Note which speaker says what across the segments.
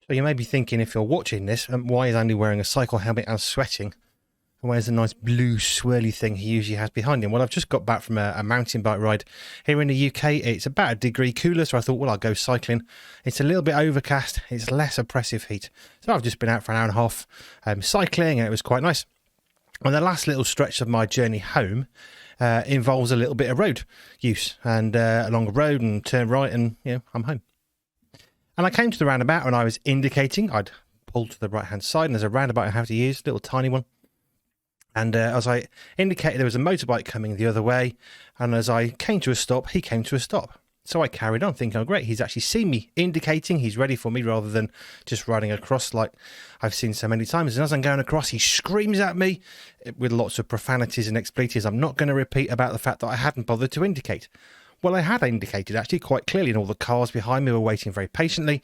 Speaker 1: So you may be thinking, if you're watching this, why is Andy wearing a cycle helmet and sweating? And where's the nice blue swirly thing he usually has behind him? Well, I've just got back from a mountain bike ride here in the UK. It's about a degree cooler, so I thought, well, I'll go cycling. It's a little bit overcast. It's less oppressive heat. So I've just been out for an hour and a half cycling, and it was quite nice. And the last little stretch of my journey home involves a little bit of road use, and along a road and turn right, and I'm home. And I came to the roundabout and I was indicating. I'd pulled to the right-hand side, and there's a roundabout I have to use, a little tiny one. And as I indicated, there was a motorbike coming the other way. And as I came to a stop, he came to a stop. So I carried on thinking, oh, great, he's actually seen me indicating. He's ready for me rather than just riding across like I've seen so many times. And as I'm going across, he screams at me with lots of profanities and expletives. I'm not going to repeat about the fact that I hadn't bothered to indicate. Well, I had indicated actually quite clearly, and all the cars behind me were waiting very patiently.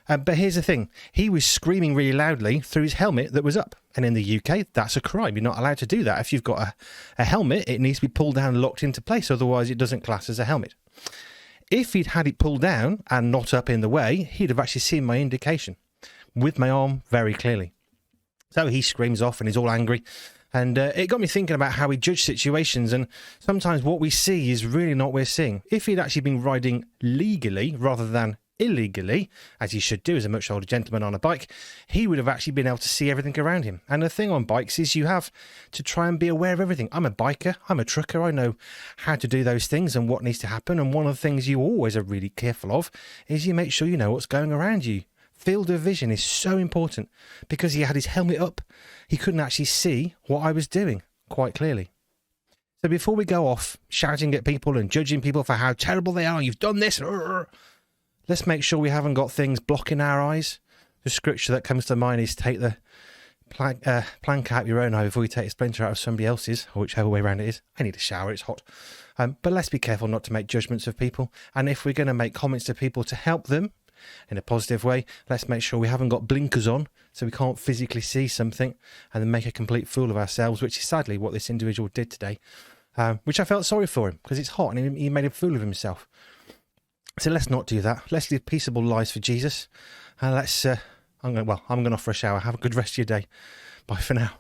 Speaker 1: But here's the thing. He was screaming really loudly through his helmet that was up. And in the UK, that's a crime. You're not allowed to do that. If you've got a helmet, it needs to be pulled down and locked into place. Otherwise, it doesn't class as a helmet. If he'd had it pulled down and not up in the way, he'd have actually seen my indication with my arm very clearly. So he screams off and he's all angry. And it got me thinking about how we judge situations, and sometimes what we see is really not what we're seeing. If he'd actually been riding legally rather than illegally, as he should do as a much older gentleman on a bike, he would have actually been able to see everything around him. And the thing on bikes is you have to try and be aware of everything. I'm a biker, I'm a trucker, I know how to do those things and what needs to happen. And one of the things you always are really careful of is you make sure you know what's going around you. Field of vision is so important. Because he had his helmet up, he couldn't actually see what I was doing quite clearly. So before we go off shouting at people and judging people for how terrible they are, you've done this, let's make sure we haven't got things blocking our eyes. The scripture that comes to mind is take the plank out your own eye before you take a splinter out of somebody else's, or whichever way around it is. I need a shower, it's hot. But let's be careful not to make judgments of people. And if we're going to make comments to people to help them in a positive way, let's make sure we haven't got blinkers on so we can't physically see something and then make a complete fool of ourselves, which is sadly what this individual did today, which I felt sorry for him because it's hot and he made a fool of himself. So let's not do that. Let's live peaceable lives for Jesus. And I'm going off for a shower. Have a good rest of your day. Bye for now.